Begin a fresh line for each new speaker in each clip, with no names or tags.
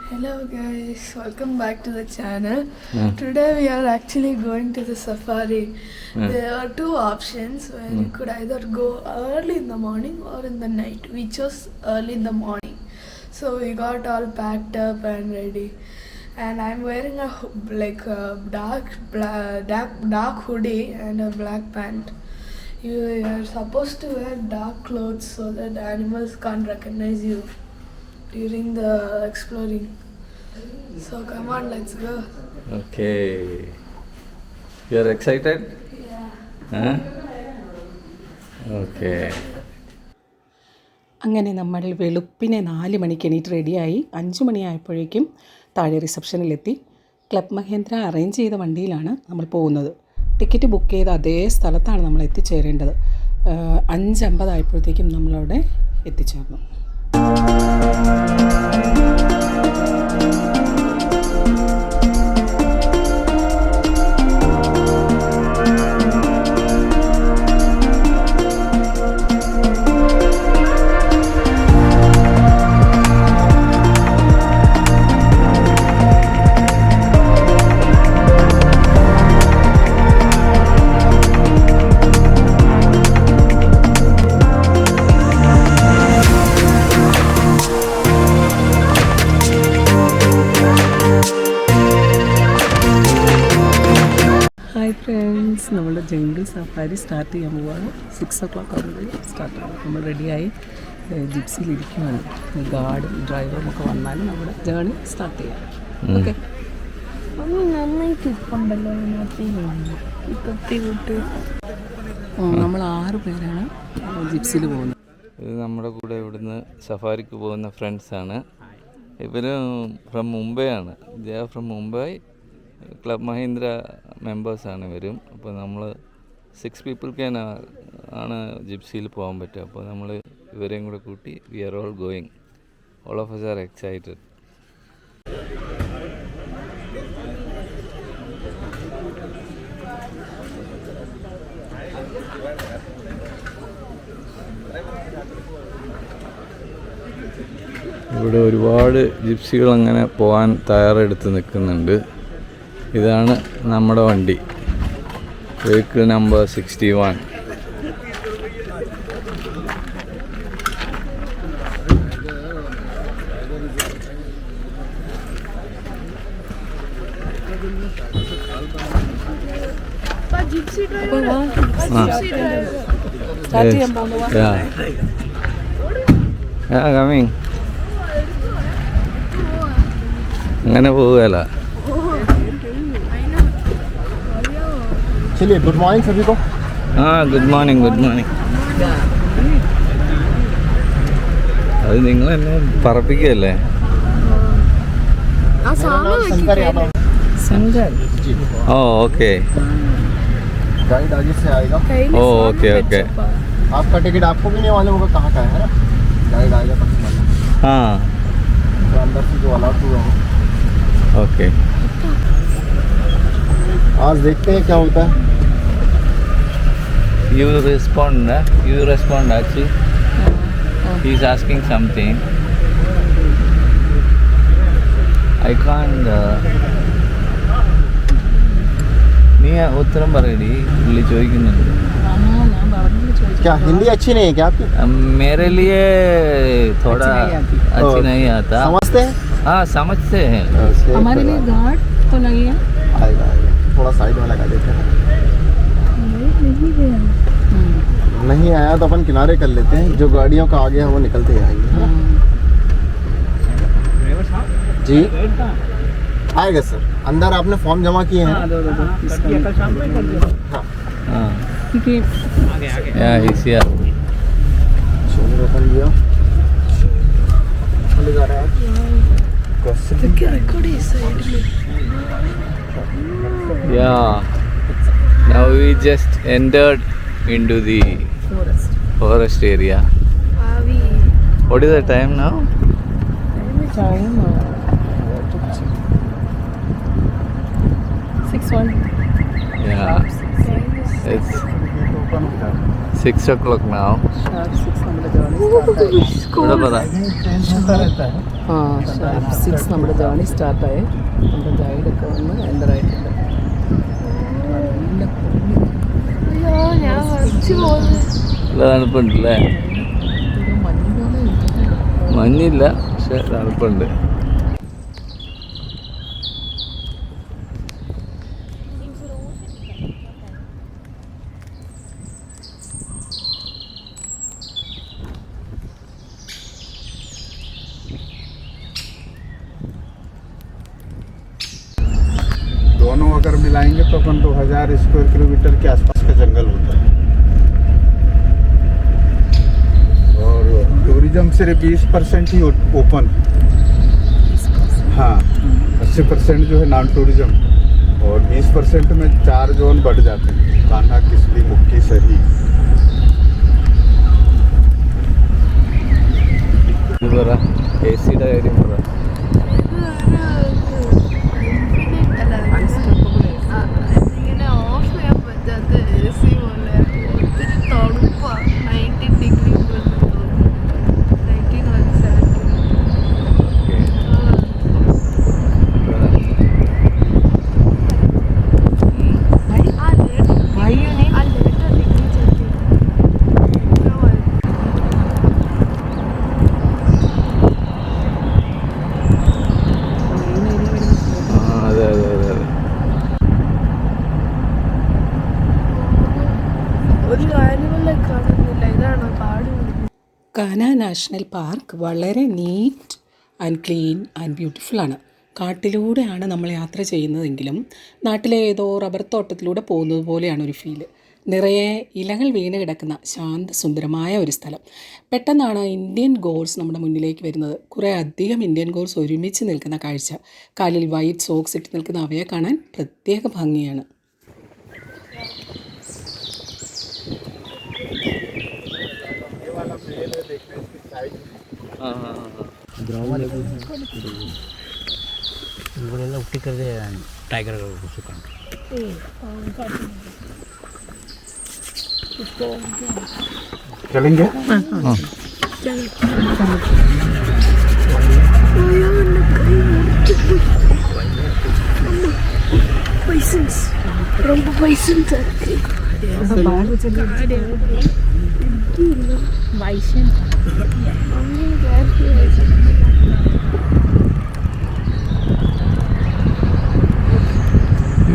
Hello guys, welcome back to the channel. Today we are actually going to the safari. There are two options where you could either go early in the morning or in the night. We chose early in the morning. So we got all packed up and ready. And I'm wearing a dark hoodie and a black pant. You are supposed to wear dark clothes so that the animals can't recognize you during the exploring. So come on, let's go.
Okay. You are excited?
Yeah.
Huh? Okay.
അങ്ങനെ നമ്മൾ വെളുപ്പിനെ 4 മണിക്ക് എണീറ്റ് റെഡിയായി 5 മണിയായപ്പോഴേക്കും താഴെ റിസപ്ഷനിലെത്തി. Club Mahendra arrange ചെയ്ത വണ്ടിയിലാണ് നമ്മൾ പോകുന്നത്. ടിക്കറ്റ് ബുക്ക് ചെയ്ത അതേ സ്ഥലത്താണ് നമ്മൾ എത്തിച്ചേരേണ്ടത്. 5:50 ആയപ്പോഴത്തേക്കും നമ്മളവിടെ എത്തിച്ചേർന്നു. ഹായ് ഫ്രണ്ട്സ്, നമ്മുടെ ജംഗിൾ സഫാരി സ്റ്റാർട്ട് ചെയ്യാൻ പോവുകയാണ്. 6 o'clock ആകുമ്പോൾ സ്റ്റാർട്ടാകും. നമ്മൾ റെഡിയായി ജിപ്സിയിലിരിക്കുകയാണ്. ഗാർഡും ഡ്രൈവറും ഒക്കെ വന്നാൽ നമ്മുടെ ജേണി സ്റ്റാർട്ട് ചെയ്യാം. ഓക്കെ. നമ്മൾ 6 പേരാണ് ജിപ്സിയിൽ പോകുന്നത്.
ഇത് നമ്മുടെ കൂടെ ഇവിടുന്ന് സഫാരിക്ക് പോകുന്ന ഫ്രണ്ട്സാണ്. ഇവർ ഫ്രം മുംബൈ ആണ്. They are from Mumbai. Club Mahindra മെമ്പേഴ്സാണ് ഇവരും. അപ്പോൾ നമ്മൾ 6 പീപ്പിൾക്കാണ് ജിപ്സിയിൽ പോകാൻ പറ്റുക. അപ്പോൾ നമ്മൾ ഇവരെയും കൂടെ കൂട്ടി we are all going. All of us are excited. ഇവിടെ ഒരുപാട് ജിപ്സികൾ അങ്ങനെ പോകാൻ തയ്യാറെടുത്ത് നിൽക്കുന്നുണ്ട്. ഇതാണ് നമ്മുടെ വണ്ടി, വെഹിക്കിൾ നമ്പർ 61. കമ്മിങ്. അങ്ങനെ പോവുകയല്ല.
चलिए, गुड मॉर्निंग सभी को.
हाँ, गुड मॉर्निंग. അത് നിങ്ങൾ എന്നെ പറപ്പിക്കുകയല്ലേ? ഓ ഓക്കെ.
गाइड आगे से आएगा.
ഓ ഓക്കെ.
आपका टिकट आपको भी नहीं मालूम होगा कहाँ का है ना. गाइड आएगा तब मालूम.
हाँ
तो अंदर से जो अलाउड हुआ हो.
ओके.
आज देखते हैं क्या होता है.
You respond actually. He is asking something. I can't. നീ ഉത്തരം പറയടി. പുള്ളി ചോദിക്കുന്നുണ്ട്.
क्या हिंदी अच्छी नहीं है क्या आपकी?
मेरे लिए थोड़ा अच्छी नहीं आता.
समझते हैं?
हाँ, समझते हैं.
हमारे लिए गार्ड तो नहीं है.
आएगा. थोड़ा साइड में लगा देते हैं. नहीं आया तो अपन किनारे कर लेते हैं. जो गाड़ियों का आगे है वो निकलते ही आएंगे. जी आएगा सर. अंदर आपने फॉर्म जमा किए हैं?
हाँ.
क्योंकि
Yeah, he's here.
Shoulder open किया.
Yeah. Now we just entered into the forest area. What is the time now?
time 6:01.
Yeah. It's 6 o'clock now.
Sharp 6 നമ്മുടെ ജേർണി സ്റ്റാർട്ട് ആയി.
ഇവിടെ പറ.
रहता है.
ഷാർപ്പ് 6 നമ്മുടെ ജേർണി സ്റ്റാർട്ടായി. നമ്മുടെ ഗൈഡൊക്കെ വന്ന് എൻ്റർ ആയിട്ടുണ്ട്.
അയ്യോ ഞാൻ മരിച്ചു പോകുന്നു.
നല്ല തണുപ്പുണ്ടല്ലേ? മഞ്ഞില്ല, പക്ഷെ തണുപ്പുണ്ട്.
दोनों अगर मिलाएंगे तो अपन 2000 स्क्वायर किलोमीटर के आसपास का जंगल होता है और टूरिज्म सिर्फ 20% ही ओपन, हाँ 80% जो है नॉन टूरिज्म और 20% में 4 जोन बढ़ जाते हैं, कान्हा, किसली, मुक्की, सही.
AC-യുടെ കാര്യം പറ.
ഇങ്ങനെ ഓഫ് ചെയ്യാൻ പറ്റാത്ത AC പോലെ ഒത്തിരി തണുപ്പാണ്. 19 ഡിഗ്രി 19 or
17. അതെ അതെ അതെ അതെ.
ഒരു ആനിമലിനെ കാണുന്നില്ല. ഇതാണോ കാട്?
കാന നാഷണൽ പാർക്ക് വളരെ നീറ്റ് ആൻഡ് ക്ലീൻ ആൻഡ് ബ്യൂട്ടിഫുള്ളാണ്. കാട്ടിലൂടെയാണ് നമ്മൾ യാത്ര ചെയ്യുന്നതെങ്കിലും നാട്ടിലെ ഏതോ റബ്ബർ തോട്ടത്തിലൂടെ പോകുന്നത് പോലെയാണ് ഒരു ഫീല്. നിറയെ ഇലകൾ വീണ് കിടക്കുന്ന ശാന്തസുന്ദരമായ ഒരു സ്ഥലം. പെട്ടെന്നാണ് ഇന്ത്യൻ ഗോൾസ് നമ്മുടെ മുന്നിലേക്ക് വരുന്നത്. കുറേ അധികം ഇന്ത്യൻ ഗോൾസ് ഒരുമിച്ച് നിൽക്കുന്ന കാഴ്ച. കാലിൽ വൈറ്റ് സോക്സ് ഇട്ട് നിൽക്കുന്ന അവയെ കാണാൻ പ്രത്യേക ഭംഗിയാണ്.
चलेंगे
பைசன்ஸ் ரொம்ப பைசன்ஸ் இருக்கு.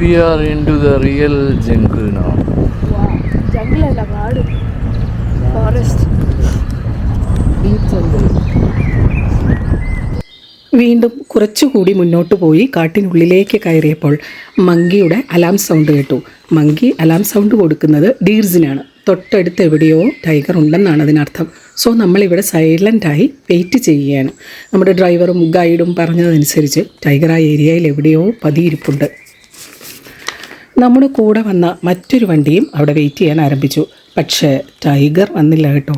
We are into the real jungle now.
Jungle അല്ല, കാട്, ഫോറസ്റ്റ്.
വീണ്ടും കുറച്ചുകൂടി മുന്നോട്ട് പോയി കാട്ടിനുള്ളിലേക്ക് കയറിയപ്പോൾ മങ്കിയുടെ അലാം സൗണ്ട് കേട്ടു. മങ്കി അലാം സൗണ്ട് കൊടുക്കുന്നത് ഡീർസിനാണ്. തൊട്ടടുത്ത് എവിടെയോ ടൈഗർ ഉണ്ടെന്നാണ് അതിനർത്ഥം. സോ നമ്മളിവിടെ സൈലൻ്റായി വെയിറ്റ് ചെയ്യുകയാണ്. നമ്മുടെ ഡ്രൈവറും ഗൈഡും പറഞ്ഞതനുസരിച്ച് ടൈഗർ ആ ഏരിയയിൽ എവിടെയോ പതിയിരിപ്പുണ്ട്. നമ്മുടെ കൂടെ വന്ന മറ്റൊരു വണ്ടിയും അവിടെ വെയിറ്റ് ചെയ്യാൻ ആരംഭിച്ചു. പക്ഷേ ടൈഗർ വന്നില്ല കേട്ടോ.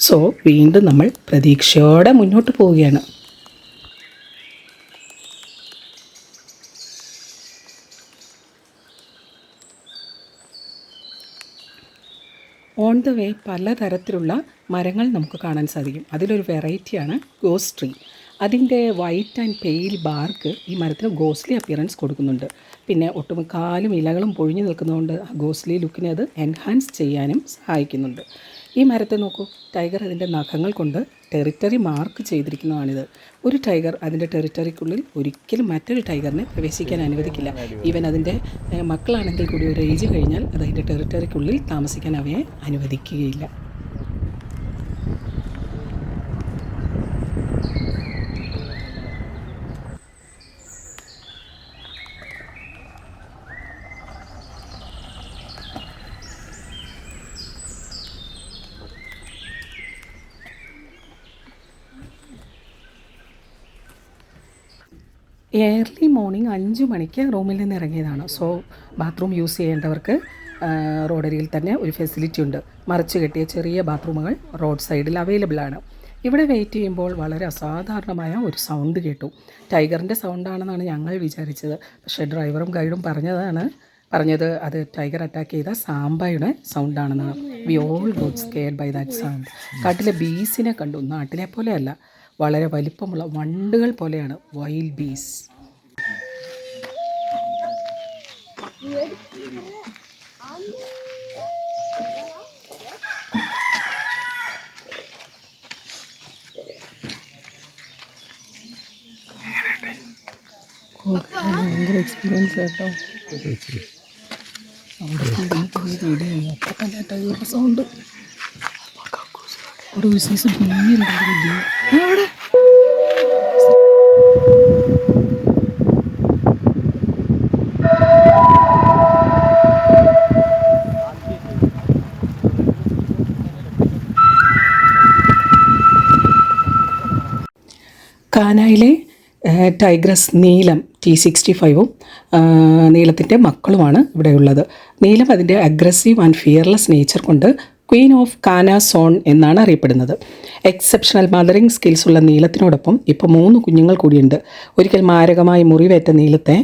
സോ വീണ്ടും നമ്മൾ പ്രതീക്ഷയോടെ മുന്നോട്ട് പോവുകയാണ്. ഓൺ ദ വേ പലതരത്തിലുള്ള മരങ്ങൾ നമുക്ക് കാണാൻ സാധിക്കും. അതിലൊരു വെറൈറ്റിയാണ് ഗോസ് ട്രീ. അതിൻ്റെ വൈറ്റ് ആൻഡ് പെയിൽ ബാർക്ക് ഈ മരത്തിന് ഗോസ്ലി അപ്പിയറൻസ് കൊടുക്കുന്നുണ്ട്. പിന്നെ ഒട്ടുമുക്കാലും ഇലകളും പൊഴിഞ്ഞു നിൽക്കുന്നതുകൊണ്ട് ആ ഗോസ്ലി ലുക്കിനെ അത് എൻഹാൻസ് ചെയ്യാനും സഹായിക്കുന്നുണ്ട്. ഈ മരത്തെ നോക്കൂ, ടൈഗർ അതിൻ്റെ നഖങ്ങൾ കൊണ്ട് ടെറിറ്ററി മാർക്ക് ചെയ്തിരിക്കുന്നതാണിത്. ഒരു ടൈഗർ അതിൻ്റെ ടെറിറ്ററിക്കുള്ളിൽ ഒരിക്കലും മറ്റൊരു ടൈഗറിനെ പ്രവേശിക്കാൻ അനുവദിക്കില്ല. ഈവൻ അതിൻ്റെ മക്കളാണെങ്കിൽ കൂടി ഒരു ഏജ് കഴിഞ്ഞാൽ അത് അതിൻ്റെ ടെറിറ്ററിക്കുള്ളിൽ താമസിക്കാൻ അവയെ അനുവദിക്കുകയില്ല. ഏർലി മോർണിംഗ് 5 മണിക്ക് റൂമിൽ നിന്ന് ഇറങ്ങിയതാണ്. സോ ബാത്റൂം യൂസ് ചെയ്യേണ്ടവർക്ക് റോഡരികിൽ തന്നെ ഒരു ഫെസിലിറ്റി ഉണ്ട്. മറച്ചു കെട്ടിയ ചെറിയ ബാത്റൂമുകൾ റോഡ് സൈഡിൽ അവൈലബിൾ ആണ്. ഇവിടെ വെയിറ്റ് ചെയ്യുമ്പോൾ വളരെ അസാധാരണമായ ഒരു സൗണ്ട് കേട്ടു. ടൈഗറിൻ്റെ സൗണ്ടാണെന്നാണ് ഞങ്ങൾ വിചാരിച്ചത്. പക്ഷേ ഡ്രൈവറും ഗൈഡും പറഞ്ഞത് അത് ടൈഗർ അറ്റാക്ക് ചെയ്ത സാമ്പയുടെ സൗണ്ടാണെന്നാണ്. We all got scared by that sound. കാട്ടിലെ ബീസിനെ കണ്ടു. നാട്ടിലെ പോലെയല്ല, വളരെ വലിപ്പമുള്ള വണ്ടുകൾ പോലെയാണ് വൈൽഡ് ബീസ്. ഭയങ്കര എക്സ്പീരിയൻസ് കേട്ടോ. അത്ര കണ്ടാട്ടോ ഈ സൗണ്ട് ഒരു സൈസ് അവിടെ കാനായിലെ ടൈഗ്രസ് നീലം T65 നീലത്തിൻ്റെ മക്കളുമാണ് ഇവിടെയുള്ളത്. നീലം അതിൻ്റെ അഗ്രസീവ് ആൻഡ് ഫിയർലെസ് നേച്ചർ കൊണ്ട് ക്വീൻ ഓഫ് കാന സോൺ എന്നാണ് അറിയപ്പെടുന്നത്. എക്സെപ്ഷണൽ മദറിംഗ് സ്കിൽസ് ഉള്ള നീലത്തിനോടൊപ്പം ഇപ്പോൾ 3 കുഞ്ഞുങ്ങൾ കൂടിയുണ്ട്. ഒരിക്കൽ മാരകമായി മുറിവേറ്റ നീലത്തെ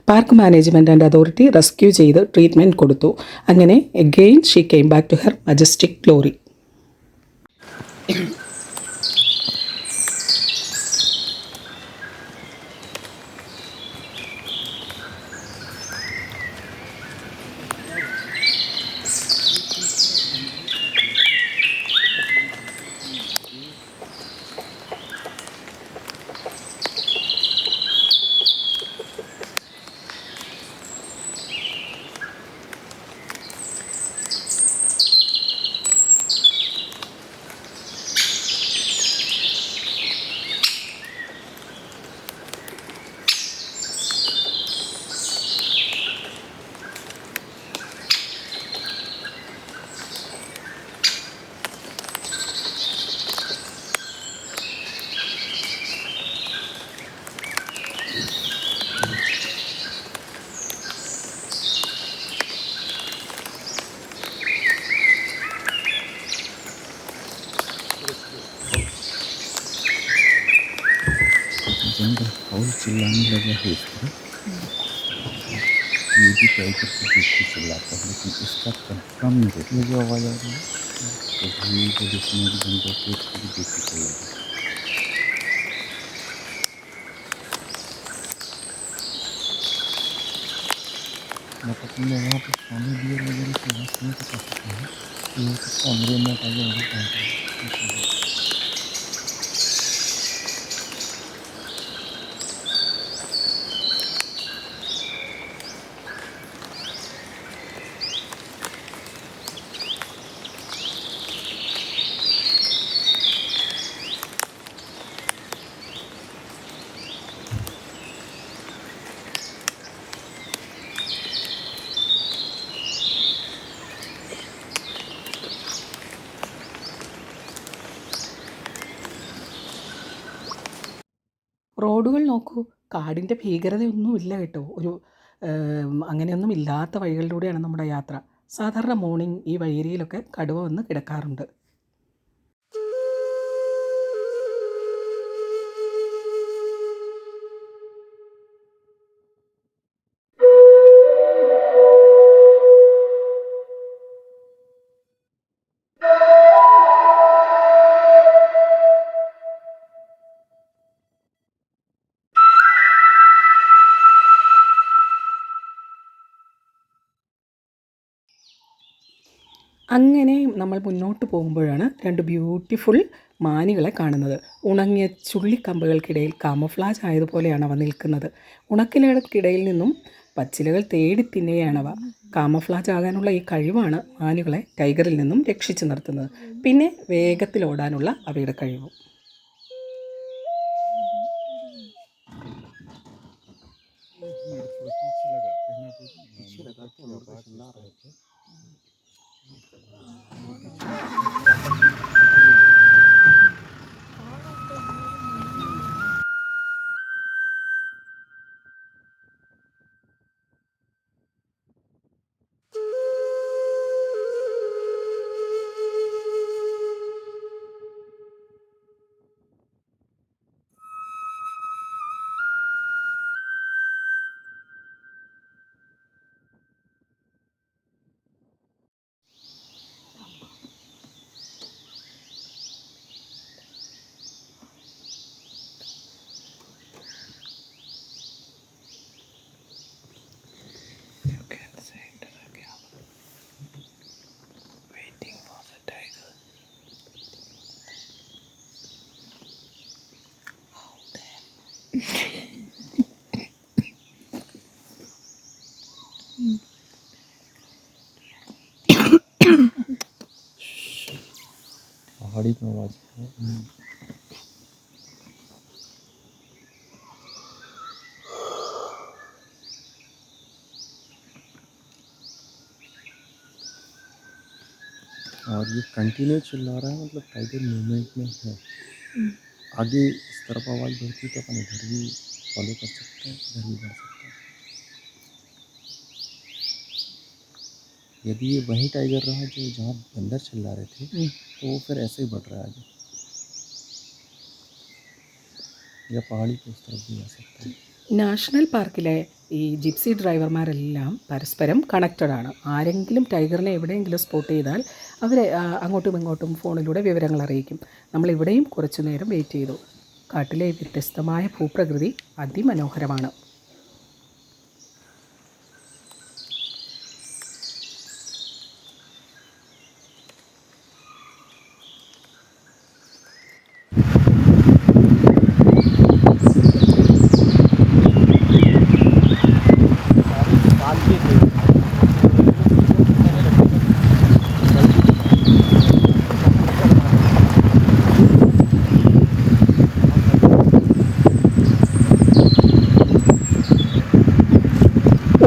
park management and authority rescue ചെയ്ത് ട്രീറ്റ്മെൻറ്റ് കൊടുത്തു. അങ്ങനെ again she came back to her majestic glory.
और चिल्लाने लगा है इस तरह। ये भी टाइगर को देख के चिल्लाता है, लेकिन इसका कंफर्म नहीं होता। मुझे आवाज़ आ रही है तो ये जब इसने भी जंगल को देख के चिल्ला मतलब तुमने वहाँ पर पानी बियर वगैरह की आवाज़ सुन तो कर सकते हैं कि वो कमरे में टाइगर वहाँ पहुँच।
റോഡുകൾ നോക്കൂ, കാടിൻ്റെ ഭീകരതയൊന്നുമില്ല കേട്ടോ. അങ്ങനെയൊന്നും ഇല്ലാത്ത വഴികളിലൂടെയാണ് നമ്മുടെ യാത്ര. സാധാരണ മോർണിംഗ് ഈ വഴിയരിയിലൊക്കെ കടുവ വന്ന് കിടക്കാറുണ്ട്. അങ്ങനെ നമ്മൾ മുന്നോട്ട് പോകുമ്പോഴാണ് 2 ബ്യൂട്ടിഫുൾ മാനുകളെ കാണുന്നത്. ഉണങ്ങിയ ചുള്ളിക്കമ്പുകൾക്കിടയിൽ കാമഫ്ലാജ് ആയതുപോലെയാണ് അവ നിൽക്കുന്നത്. ഉണക്കിലകൾക്കിടയിൽ നിന്നും പച്ചിലകൾ തേടി തിന്നുകയാണവ. കാമഫ്ലാജ് ആകാനുള്ള ഈ കഴിവാണ് മാനുകളെ ടൈഗറിൽ നിന്നും രക്ഷിച്ചു നിർത്തുന്നത്. പിന്നെ വേഗത്തിൽ ഓടാനുള്ള അവയുടെ കഴിവും.
में आवाज़ है। और ये कंटिन्यू चिल्ला रहा है, मतलब टाइगर मूवमेंट में है। आगे इस तरफ आवाज़ बढ़ती तो अपन इधर भी फॉलो कर सकते हैं, इधर भी बढ़ सकते हैं। यदि ये वही टाइगर रहा जो जहाँ बंदर चिल्ला रहे थे, तो वो फिर ऐसे ही बढ़ रहा है आगे, या पहाड़ी के उस तरफ भी जा सकता है।
നാഷണൽ പാർക്കിലെ ഈ ജിപ്സി ഡ്രൈവർമാരെല്ലാം പരസ്പരം കണക്റ്റഡ് ആണ്. ആരെങ്കിലും ടൈഗറിനെ എവിടെയെങ്കിലും സ്പോട്ട് ചെയ്താൽ അവർ അങ്ങോട്ടും ഇങ്ങോട്ടും ഫോണിലൂടെ വിവരങ്ങൾ അറിയിക്കും. നമ്മളിവിടെയും കുറച്ചു നേരം വെയിറ്റ് ചെയ്തു. കാട്ടിലെ വ്യത്യസ്തമായ ഭൂപ്രകൃതി അതിമനോഹരമാണ്.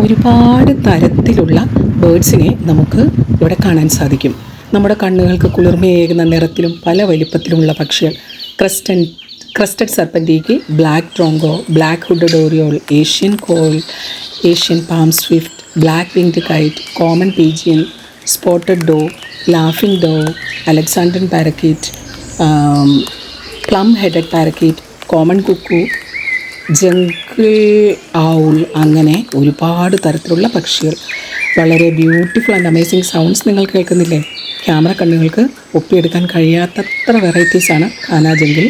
ഒരുപാട് തരത്തിലുള്ള ബേഡ്സിനെ നമുക്ക് ഇവിടെ കാണാൻ സാധിക്കും. നമ്മുടെ കണ്ണുകൾക്ക് കുളിർമയേകുന്ന നിറത്തിലും പല വലിപ്പത്തിലുമുള്ള പക്ഷികൾ. Crested serpent eagle, black drongo, black hooded oriole, Asian koel, Asian palm swift, black winged kite, common pigeon, spotted dove, laughing dove, Alexandrine parakeet, plum headed parakeet, common cuckoo, jungle owl, അങ്ങനെ ഒരുപാട് തരത്തിലുള്ള പക്ഷികൾ. വളരെ ബ്യൂട്ടിഫുൾ ആൻഡ് അമേസിങ് സൗണ്ട്സ് നിങ്ങൾ കേൾക്കുന്നില്ലേ? Camera കണ്ണുകൾക്ക് ഒപ്പിയെടുക്കാൻ കഴിയാത്തത്ര വെറൈറ്റീസാണ് കാന jungle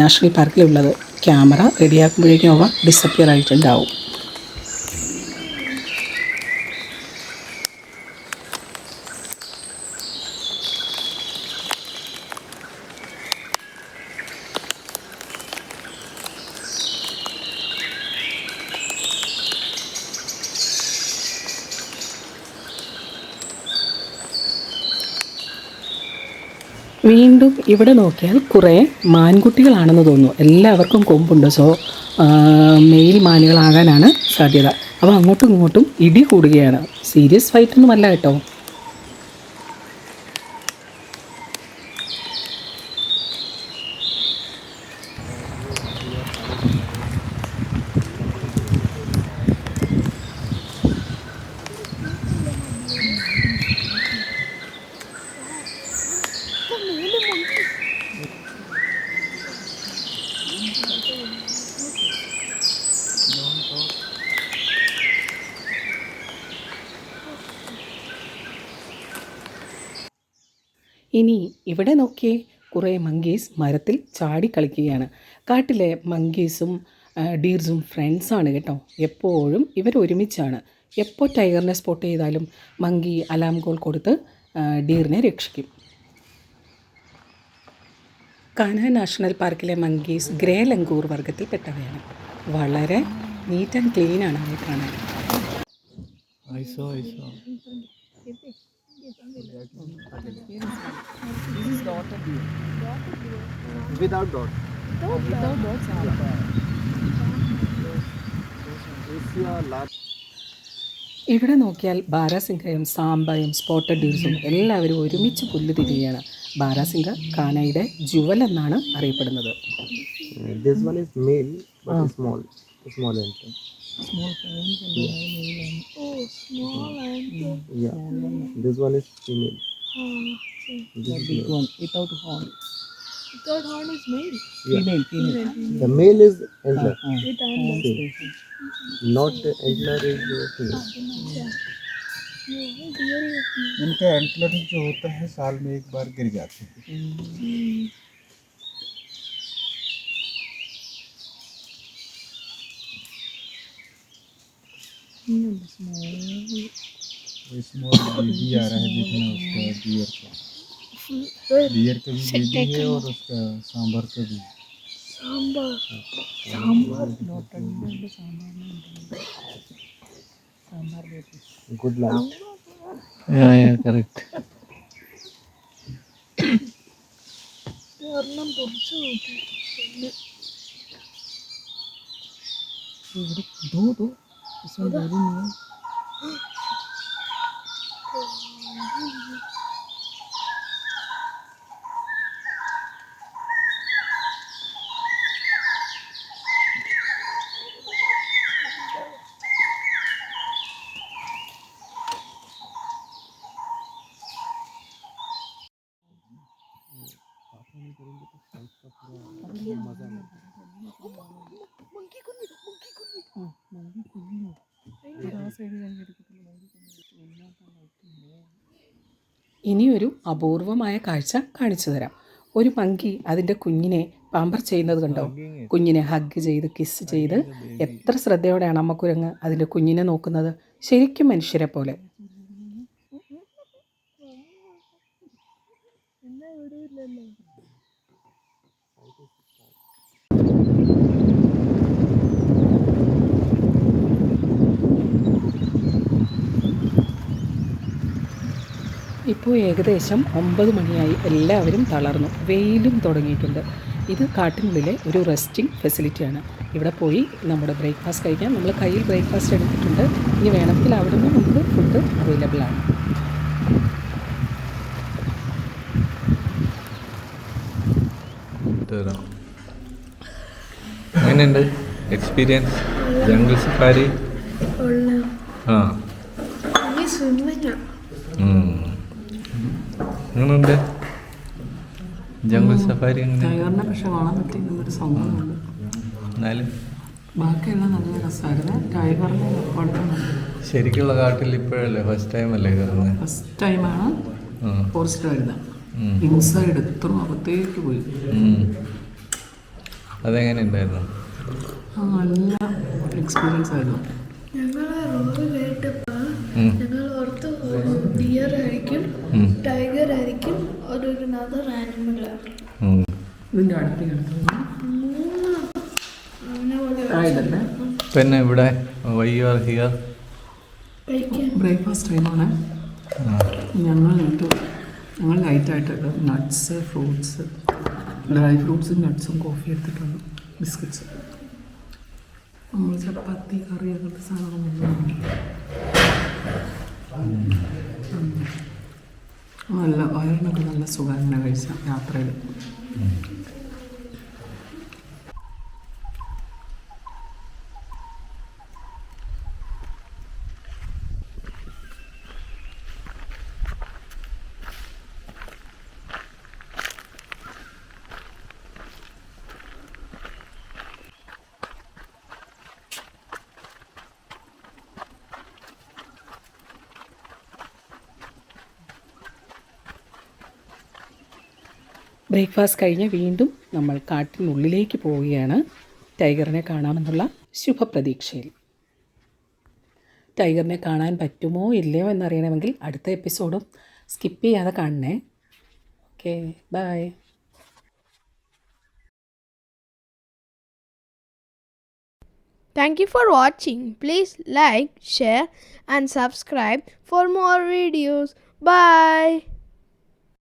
national പാർക്കിലുള്ളത്. Camera റെഡിയാക്കുമ്പോഴേക്കും അവ ഡിസപ്പിയർ ആയിട്ടുണ്ടാവും. വീണ്ടും ഇവിടെ നോക്കിയാൽ കുറേ മാൻകുട്ടികളാണെന്ന് തോന്നുന്നു. എല്ലാവർക്കും കൊമ്പുണ്ട്. സോ മെയിൽ മാനുകളാകാനാണ് സാധ്യത. അവ അങ്ങോട്ടും ഇങ്ങോട്ടും ഇടി കൂടുകയാണ്. സീരിയസ് ഫൈറ്റൊന്നുമല്ല കേട്ടോ. ഇനി ഇവിടെ നോക്കിയേ, കുറേ മങ്കീസ് മരത്തിൽ ചാടി കളിക്കുകയാണ്. കാട്ടിലെ മങ്കീസും ഡീർസും ഫ്രണ്ട്സാണ് കേട്ടോ. എപ്പോഴും ഇവർ ഒരുമിച്ചാണ്. എപ്പോൾ ടൈഗറിനെ സ്പോട്ട് ചെയ്താലും മങ്കി അലാം കോൾ കൊടുത്ത് ഡീറിനെ രക്ഷിക്കും. കാന നാഷണൽ പാർക്കിലെ മങ്കീസ് ഗ്രേ ലങ്കൂർ വർഗത്തിൽപ്പെട്ടവയാണ്. വളരെ നീറ്റ് ആൻഡ് ക്ലീനാണ് അവയെ കാണാൻ.
Without dot.
ഇവിടെ നോക്കിയാൽ ബാരാസിംഗയും സാമ്പയും സ്പോട്ടഡ് ഡീർസും എല്ലാവരും ഒരുമിച്ച് പുല്ല് തിരികെയാണ്. ബാരാസിംഗ കാനയുടെ ജുവൽ എന്നാണ് അറിയപ്പെടുന്നത്.
This one is male, but small antler.
Oh, small antler.
Yeah, this one is female.
The big one without horn.
Third horn is male.
Female.
The male is antler,
With antler.
not the antler is female.
इनका antler जो होता है साल में एक बार गिर जाते हैं। स्मॉल बेबी आ रहा है, देखना उसका डियर का भी बेबी है और उसका सांभर का भी।
Good luck.
Yeah, correct.
ഒരെണ്ണം പൊറിച്ചു നോക്കി.
ഇനിയൊരു അപൂർവമായ കാഴ്ച കാണിച്ചു തരാം. ഒരു മങ്കി അതിൻ്റെ കുഞ്ഞിനെ പാമ്പർ ചെയ്യുന്നത് കണ്ടോ? കുഞ്ഞിനെ ഹഗ് ചെയ്ത് കിസ് ചെയ്ത് എത്ര ശ്രദ്ധയോടെയാണ് അമ്മക്കുരങ്ങ് അതിൻ്റെ കുഞ്ഞിനെ നോക്കുന്നത്. ശരിക്കും മനുഷ്യരെ പോലെ. ഇപ്പോൾ ഏകദേശം 9 മണിയായി. എല്ലാവരും തളർന്നു. വെയിലും തുടങ്ങിയിട്ടുണ്ട്. ഇത് കാട്ടിനുള്ളിലെ ഒരു റെസ്റ്റിംഗ് ഫെസിലിറ്റിയാണ്. ഇവിടെ പോയി നമ്മുടെ ബ്രേക്ക്ഫാസ്റ്റ് കഴിക്കാൻ നമ്മൾ കയ്യിൽ ബ്രേക്ക്ഫാസ്റ്റ് എടുത്തിട്ടുണ്ട്. ഇനി വേണമെങ്കിൽ അവിടെ നിന്ന് നമുക്ക് ഫുഡ് അവൈലബിൾ ആണ്.
എങ്ങനെയുണ്ട് എക്സ്പീരിയൻസ് ജംഗിൾ സഫാരി? ആ
സ്വിമ്മിങ്
എങ്ങനെയുണ്ട് ജംഗിൾ സഫാരി?
ടൈഗറിനെ പക്ഷെ കാണാൻ പറ്റിയെന്നൊരു സംഭവമുണ്ട്.
എന്നാലും
ബാക്കിയെല്ലാം നല്ല രസമായിരുന്നു. ടൈഗറിനെ കുഴപ്പമൊന്നുമില്ല.
ശരിക്കുള്ള കാട്ടിൽ ഇപ്പോഴല്ലേ ഫസ്റ്റ് ടൈം അല്ലേ കയറുന്നത്?
ഫസ്റ്റ് ടൈമാണ് ഫോറസ്റ്റ് വരുന്നത്. ഇൻസൈഡ് എത്ര അകത്തേക്ക് പോയി.
അതെങ്ങനെ ഉണ്ടായിരുന്നു?
നല്ല എക്സ്പീരിയൻസ് ആയിരുന്നു.
ഞങ്ങളെ റോഡ് കേട്ടപ്പോൾ ഞങ്ങൾ ഓർത്ത് ഡിയർ ആയിരിക്കും, ടൈഗർ ആയിരിക്കും, ഒരു നദർ ആനിമലാണ്.
ഇതിൻ്റെ അടുത്ത്
പിന്നെ ഇവിടെ why you are here?
Breakfast ടൈമാണ്. ഞങ്ങൾ ലൈറ്റായിട്ട് നട്ട്സ്, ഫ്രൂട്ട്സ്, ഡ്രൈ ഫ്രൂട്ട്സും നട്ട്സും കോഫി എടുത്തിട്ടുണ്ട്, ബിസ്ക്കറ്റ്സ്. നമ്മൾ ചപ്പാത്തി കറി അങ്ങനത്തെ സാധനങ്ങളൊന്നും നല്ല വയറിനൊക്കെ നല്ല സുഖം അങ്ങനെ കഴിച്ച യാത്രയിൽ. ബ്രേക്ക്ഫാസ്റ്റ് കഴിഞ്ഞ് വീണ്ടും നമ്മൾ കാട്ടിനുള്ളിലേക്ക് പോവുകയാണ് ടൈഗറിനെ കാണാമെന്നുള്ള ശുഭപ്രതീക്ഷയിൽ. ടൈഗറിനെ കാണാൻ പറ്റുമോ ഇല്ലയോ എന്നറിയണമെങ്കിൽ അടുത്ത എപ്പിസോഡും സ്കിപ്പ് ചെയ്യാതെ കാണണേ. Okay, bye.
Thank you for watching. Please like, share and subscribe for more videos. Bye.